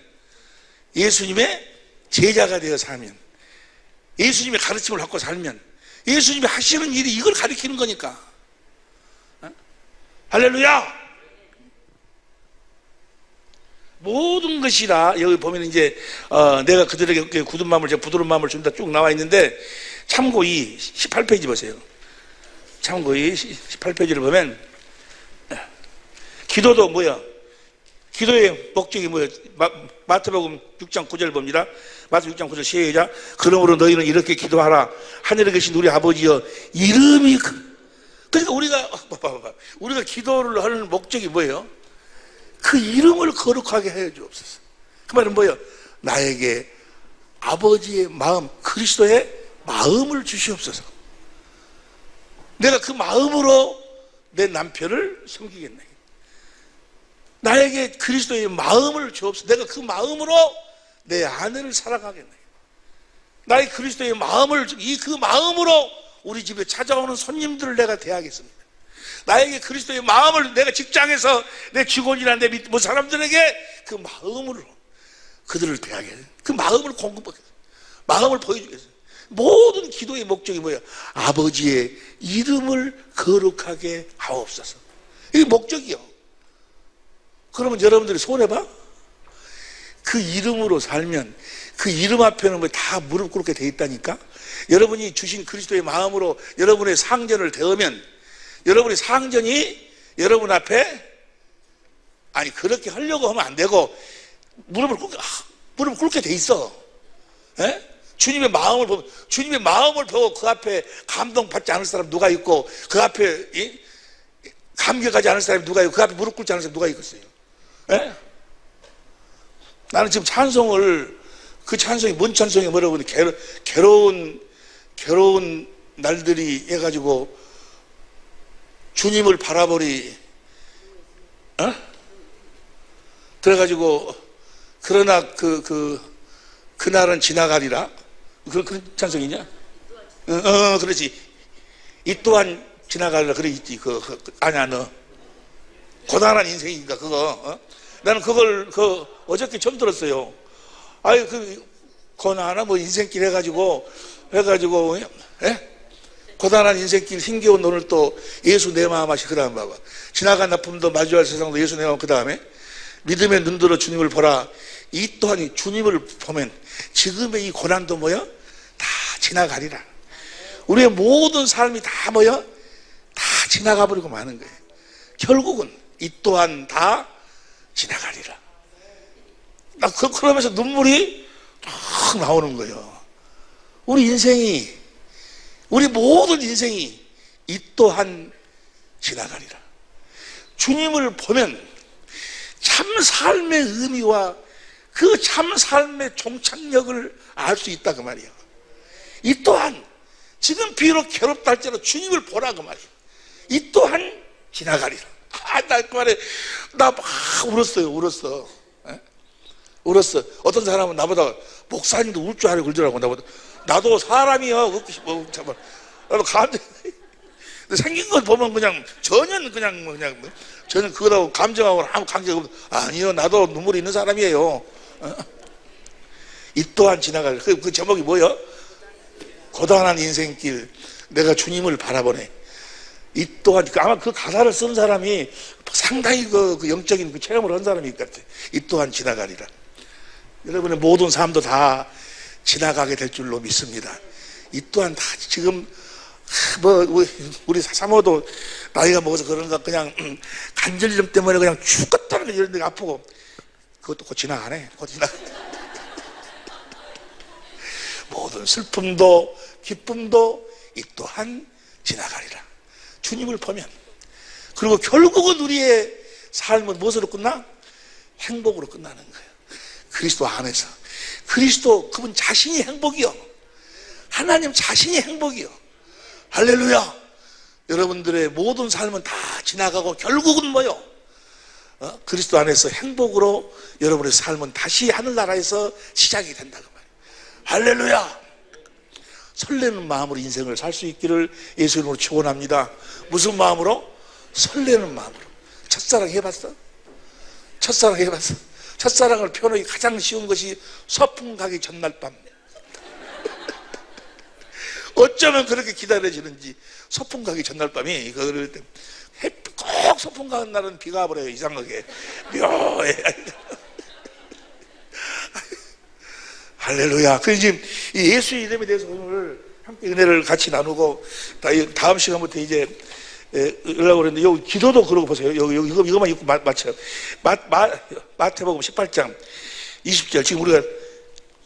예수님의 제자가 되어 살면, 예수님의 가르침을 갖고 살면, 예수님이 하시는 일이 이걸 가리키는 거니까. 할렐루야! 모든 것이라, 여기 보면 이제, 내가 그들에게 굳은 마음을, 부드러운 마음을 준다 쭉 나와 있는데, 참고 18페이지 보세요. 참고 18페이지를 보면, 기도도 뭐야? 기도의 목적이 뭐야? 마태복음 6장 9절 봅니다. 마태복음 6장 9절 시작. 그러므로 너희는 이렇게 기도하라. 하늘에 계신 우리 아버지여, 이름이 그러니까 우리가 기도를 하는 목적이 뭐예요? 그 이름을 거룩하게 해 주옵소서. 그 말은 뭐예요? 나에게 아버지의 마음, 그리스도의 마음을 주시옵소서. 내가 그 마음으로 내 남편을 섬기겠네. 나에게 그리스도의 마음을 주옵소서. 내가 그 마음으로 내 아내를 사랑하겠네. 나의 그리스도의 마음을, 그 마음으로 우리 집에 찾아오는 손님들을 내가 대하겠습니다. 나에게 그리스도의 마음을 내가 직장에서 내 직원이나 내 밑 사람들에게 그 마음으로 그들을 대하겠습니다. 그 마음을 공급하겠습니다. 마음을 보여주겠습니다. 모든 기도의 목적이 뭐예요? 아버지의 이름을 거룩하게 하옵소서. 이게 목적이요. 그러면 여러분들이 손해봐? 그 이름으로 살면 그 이름 앞에는 뭐 다 무릎 꿇게 돼 있다니까? 여러분이 주신 그리스도의 마음으로 여러분의 상전을 대하면 여러분의 상전이 여러분 앞에 그렇게 하려고 하면 안 되고 무릎을 꿇게 돼 있어. 에? 주님의 마음을 보고 그 앞에 감동받지 않을 사람 누가 있고 그 앞에 감격하지 않을 사람이 누가 있고 그 앞에 무릎 꿇지 않을 사람이 누가 있겠어요? 에? 나는 지금 그 찬송이 뭔 찬송이 뭐라고 하는데 괴로운 날들이 해가지고 주님을 바라보리 그래가지고 그러나 그날은 지나가리라. 그런 찬송이냐? 그렇지. 이 또한 지나가리라. 그래 있지. 아니야 너 고단한 인생인가 그거. 나는 그걸 어저께 처음 들었어요. 고난하나 뭐 인생길 해가지고 고단한 인생길 힘겨운 오늘 또 예수 내 마음 하시. 그 다음 봐봐. 지나간 아픔도 마주할 세상도 예수 내 마음. 그 다음에 믿음의 눈들어 주님을 보라. 이 또한 주님을 보면 지금의 이 고난도 뭐요? 다 지나가리라. 우리의 모든 삶이 다 뭐요? 다 지나가 버리고 마는 거예요. 결국은 이 또한 다 지나가리라. 그러면서 눈물이 쫙 나오는 거예요. 우리 인생이, 우리 모든 인생이 이 또한 지나가리라. 주님을 보면 참 삶의 의미와 그 참 삶의 종착역을 알 수 있다 그 말이에요. 이 또한 지금 비록 괴롭다 할지라도 주님을 보라 그 말이에요. 이 또한 지나가리라. 나 그 말에 나 막 울었어. 울었어. 어떤 사람은 나보다 목사님도 울 줄 알고 그러더라고. 나도 사람이야. 웃고 싶어. 잠깐. 나도 감정. 생긴 것 보면 전혀 그거라고 감정하고 아무 관계가 없어. 아니요, 나도 눈물이 있는 사람이에요. 이 또한 지나갈. 그 제목이 뭐예요? 고단한 인생길. 내가 주님을 바라보네. 이 또한 아마 그 가사를 쓴 사람이 상당히 그 영적인 그 체험을 한 사람일 것 같아. 이 또한 지나가리라. 여러분의 모든 삶도 다 지나가게 될 줄로 믿습니다. 이 또한 다 지금 우리 사모도 나이가 먹어서 그런가 그냥 관절염 때문에 그냥 죽겠다는 게 이런 데가 아프고 그것도 곧 지나가네. 곧 지나가. 모든 슬픔도 기쁨도 이 또한 지나가리라. 주님을 보면. 그리고 결국은 우리의 삶은 무엇으로 끝나? 행복으로 끝나는 거예요. 그리스도 안에서. 그리스도 그분 자신이 행복이요. 하나님 자신이 행복이요. 할렐루야. 여러분들의 모든 삶은 다 지나가고 결국은 뭐요? 그리스도 안에서 행복으로 여러분의 삶은 다시 하늘나라에서 시작이 된다고 말이에요. 할렐루야. 설레는 마음으로 인생을 살 수 있기를 예수 이름으로 축원합니다. 무슨 마음으로? 설레는 마음으로. 첫사랑 해봤어? 첫사랑 해봤어? 첫사랑을 표현하기 가장 쉬운 것이 소풍 가기 전날 밤. 어쩌면 그렇게 기다려지는지. 소풍 가기 전날 밤이 그럴 때 꼭 소풍 가는 날은 비가 와버려요. 이상하게 묘해. 할렐루야. 그래서 지금 이 예수 이름에 대해서 오늘 함께 은혜를 같이 나누고 다음 시간부터 이제 하려고 그랬는데 여기 기도도 그러고 보세요. 여기 이거만 읽고 마쳐요. 마태복음 18장 20절. 지금 우리가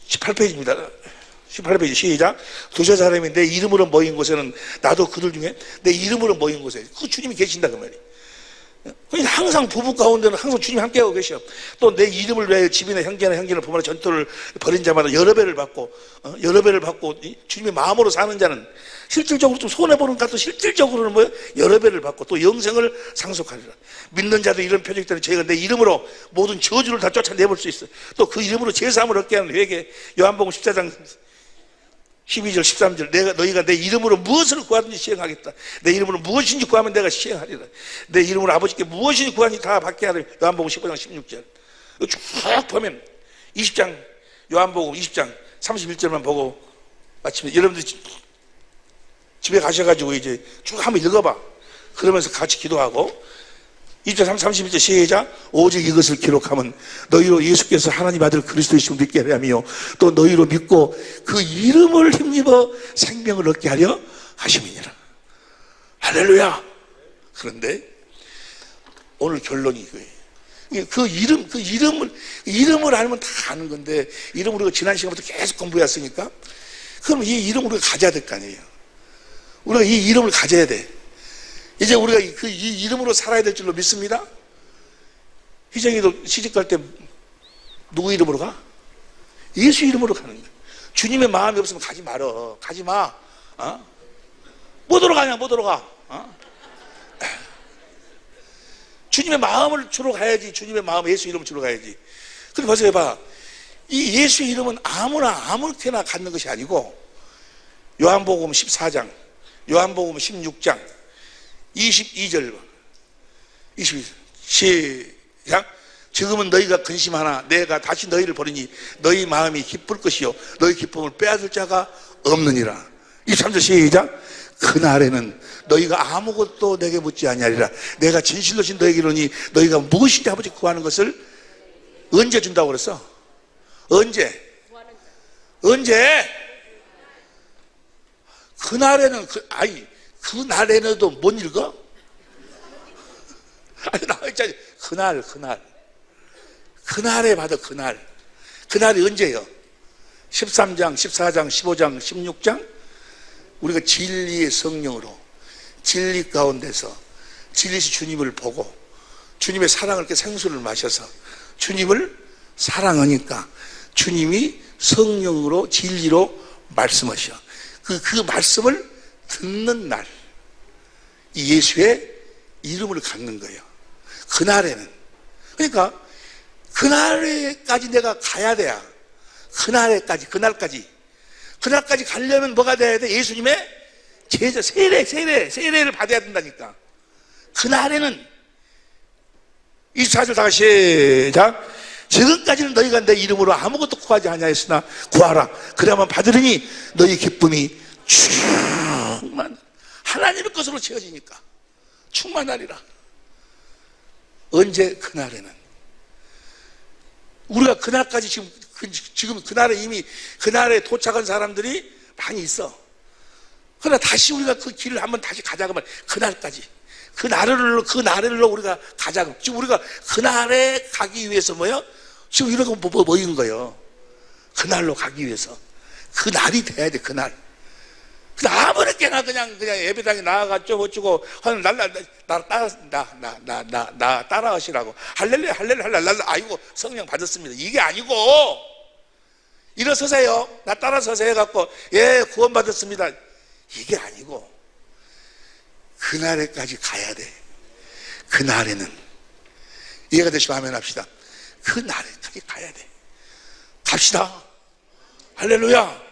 18페이지입니다. 18페이지 시작. 두세 사람이 내 이름으로 모인 곳에는 나도 그들 중에 내 이름으로 모인 곳에 그 주님이 계신다 그 말이에요. 그러니까 항상 부부 가운데는 항상 주님이 함께하고 계셔. 또 내 이름을 위하여 집이나 형제나 부모나 전토를 벌인 자마다 여러 배를 받고 주님의 마음으로 사는 자는 실질적으로 좀 손해보는 것도 실질적으로는 뭐예요? 여러 배를 받고 또 영생을 상속하리라. 믿는 자들 이런 표적이 때문에 저희가 내 이름으로 모든 저주를 다 쫓아내볼 수 있어. 또 그 이름으로 제사함을 얻게 하는 회개. 요한복음 14장 12절 13절 너희가 내 이름으로 무엇을 구하든지 시행하겠다. 내 이름으로 무엇인지 구하면 내가 시행하리라. 내 이름으로 아버지께 무엇인지 구하니 다 받게 하리라. 요한복음 15장 16절 쭉 보면 20장 요한복음 20장 31절만 보고 마치면 여러분들 집에 가셔가지고 이제 쭉 한번 읽어봐. 그러면서 같이 기도하고 20장 31절 시작. 오직 이것을 기록하면 너희로 예수께서 하나님 아들 그리스도이심을 믿게 하며 또 너희로 믿고 그 이름을 힘입어 생명을 얻게 하려 하심이니라. 할렐루야. 그런데 오늘 결론이 이거예요. 그 이름을 알면 다 아는 건데 이름을 우리가 지난 시간부터 계속 공부해왔으니까 그럼 이 이름을 우리가 가져야 될 거 아니에요. 우리가 이 이름을 가져야 돼. 이제 우리가 이 이름으로 살아야 될 줄로 믿습니다. 희정이도 시집갈 때 누구 이름으로 가? 예수 이름으로 가는 거야. 주님의 마음이 없으면 가지 말어. 가지 마. 못 들어가냐? 못 들어가. 주님의 마음을 주로 가야지. 주님의 마음 예수 이름을 주로 가야지. 근데 벌써 해봐. 이 예수 이름은 아무렇게나 갖는 것이 아니고 요한복음 14장 요한복음 16장 22절 22절 시작. 지금은 너희가 근심하나 내가 다시 너희를 보리니 너희 마음이 기쁠 것이요 너희 기쁨을 빼앗을 자가 없느니라. 23절 시작. 그날에는 너희가 아무것도 내게 묻지 아니하리라. 내가 진실로 진 너에게 이르니 너희가 무엇이든지 아버지 구하는 것을 언제 준다고 그랬어? 언제? 언제? 그날에는 그날에는도 못 읽어? 아니 나와 있잖아. 그날에 받아. 그날이 언제요? 13장 14장 15장 16장 우리가 진리의 성령으로 진리 가운데서 진리시 주님을 보고 주님의 사랑을 이렇게 생수를 마셔서 주님을 사랑하니까 주님이 성령으로 진리로 말씀하셔. 그 말씀을 듣는 날 이 예수의 이름을 갖는 거예요. 그날에는. 그러니까 그날에까지 내가 가야 돼야. 그날까지 가려면 뭐가 돼야 돼? 예수님의 제자 세례를 받아야 된다니까. 그날에는 24절 다 시작. 지금까지는 너희가 내 이름으로 아무것도 구하지 아니하였으나 구하라. 그래야만 받으리니 너희 기쁨이 하나님의 것으로 채워지니까 충만하리라. 언제? 그날에는. 우리가 그날까지 지금 그날에 이미 그날에 도착한 사람들이 많이 있어. 그러나 다시 우리가 그 길을 한번 다시 가자고 하면 그날까지 그 날을로 우리가 가자고. 지금 우리가 그날에 가기 위해서 뭐요? 지금 이러고 모인 거예요. 그날로 가기 위해서. 그 날이 돼야 돼. 그날. 아무렇게나 그냥 예배당에 나와가지고 어쩌고 하는 나 따라하시라고. 할렐루야 아이고 성령 받았습니다. 이게 아니고 일어서세요. 나 따라서세요 해갖고 예 구원 받았습니다. 이게 아니고 그날에까지 가야 돼. 그날에는 이해가 되시면 아멘 합시다. 그날에까지 가야 돼. 갑시다. 할렐루야.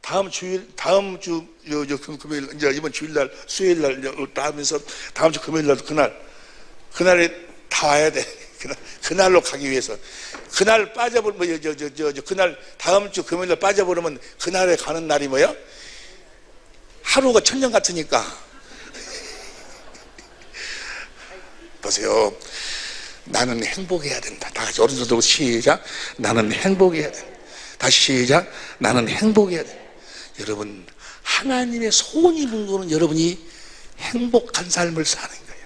다음 주 금요일, 이제 이번 주일날, 수요일날, 하면서 다음 주 금요일날 그날에 다 와야 돼. 그날로 가기 위해서. 그날 빠져버리면, 그날, 다음 주 금요일날 빠져버리면 그날에 가는 날이 뭐야? 하루가 천년 같으니까. 보세요. 나는 행복해야 된다. 다 같이 어른들도 시작. 나는 행복해야 된다. 다시 시작. 나는 행복해야 된다. 여러분, 하나님의 손이 입은 거는 여러분이 행복한 삶을 사는 거예요.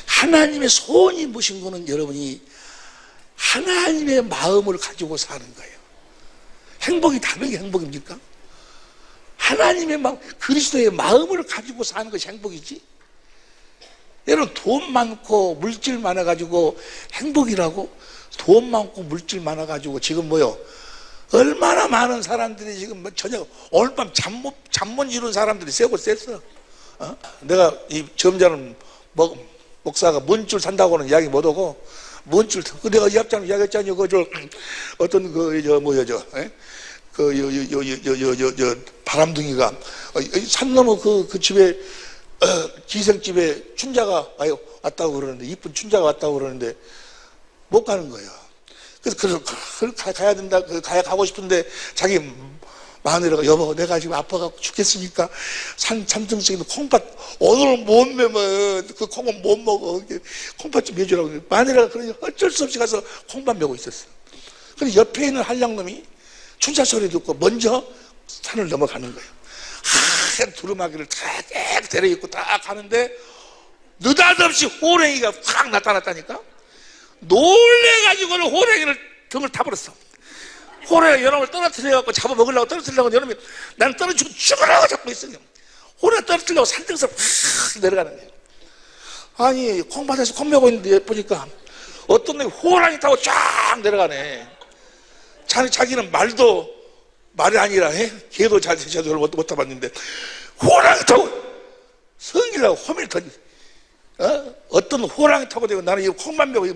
하나님의 손이 입으신 거는 여러분이 하나님의 마음을 가지고 사는 거예요. 행복이 다른 게 행복입니까? 하나님의 마음, 그리스도의 마음을 가지고 사는 것이 행복이지. 여러분, 돈 많고 물질 많아가지고 행복이라고? 돈 많고 물질 많아가지고 지금 뭐요? 얼마나 많은 사람들이 지금 저녁 오늘 밤 잠 못 이룬 사람들이 세고 셌어. 내가 이 점잖은 목사가 문줄 산다고는 이야기 못하고 문줄 내가 이 앞장 이야기했잖아요. 어떤 바람둥이가 산 넘어 그 집에 기생집에 춘자가 왔다고 그러는데 이쁜 춘자가 왔다고 그러는데 못 가는 거예요. 그래서 가야 된다, 가고 싶은데 자기 마누라가 여보 내가 지금 아파갖고 죽겠으니까 산등성에 콩팥 오늘 못 매면 그 콩은 못 먹어. 콩팥 좀 해주라고. 마누라가 그러니 어쩔 수 없이 가서 콩팥 메고 있었어. 근데 옆에 있는 한량놈이 춘자 소리 듣고 먼저 산을 넘어가는 거예요. 하얀 두루마기를 딱 데려입고 딱 가는데 느닷없이 호랭이가 확 나타났다니까. 놀래가지고는 호랭이를 등을 타버렸어. 호랭이가 여놈을 떨어뜨려갖고 잡아먹으려고 떨어뜨리려고 여놈이 나는 떨어지고 죽으라고 잡고 있어요. 호랭이가 떨어뜨리려고 산등에서 확 내려가는 거예요. 아니 콩밭에서 콩 메고 있는데 보니까 어떤 놈이 호랑이 타고 쫙 내려가네. 자기는 말이 아니라 개도 제대로 못 타봤는데 호랑이 타고 성질나고 호미를 던지. 어떤 호랑이 타고 되고 나는 이 콩만 메고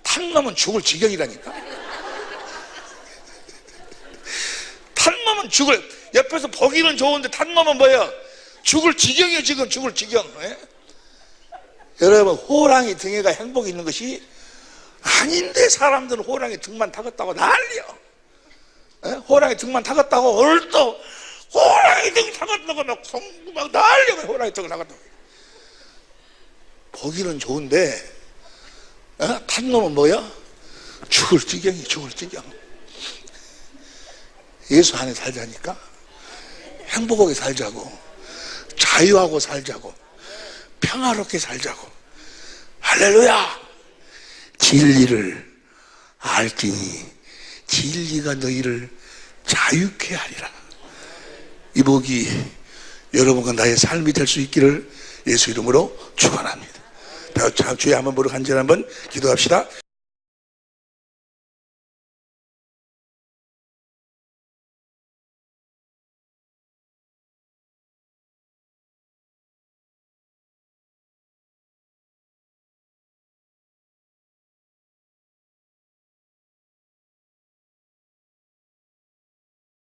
탄 놈은 죽을 지경이라니까. 탄 놈은 옆에서 보기는 좋은데 탄 놈은 뭐야? 죽을 지경이에요. 지금 죽을 지경. 여러분, 호랑이 등에가 행복이 있는 것이 아닌데 사람들은 호랑이 등만 타겠다고 난리요. 호랑이 등만 타겠다고 오늘 또 호랑이 등 타겠다고 막 난리요. 호랑이 등을 타겠다고. 보기는 좋은데 탄 놈은 뭐야? 죽을 지경이 죽을 지경. 예수 안에 살자니까 행복하게 살자고, 자유하고 살자고, 평화롭게 살자고. 할렐루야. 진리를 알지니 진리가 너희를 자유케 하리라. 이 복이 여러분과 나의 삶이 될 수 있기를 예수 이름으로 축원합니다. 주의 한번 무릎 간절히 한번 기도합시다.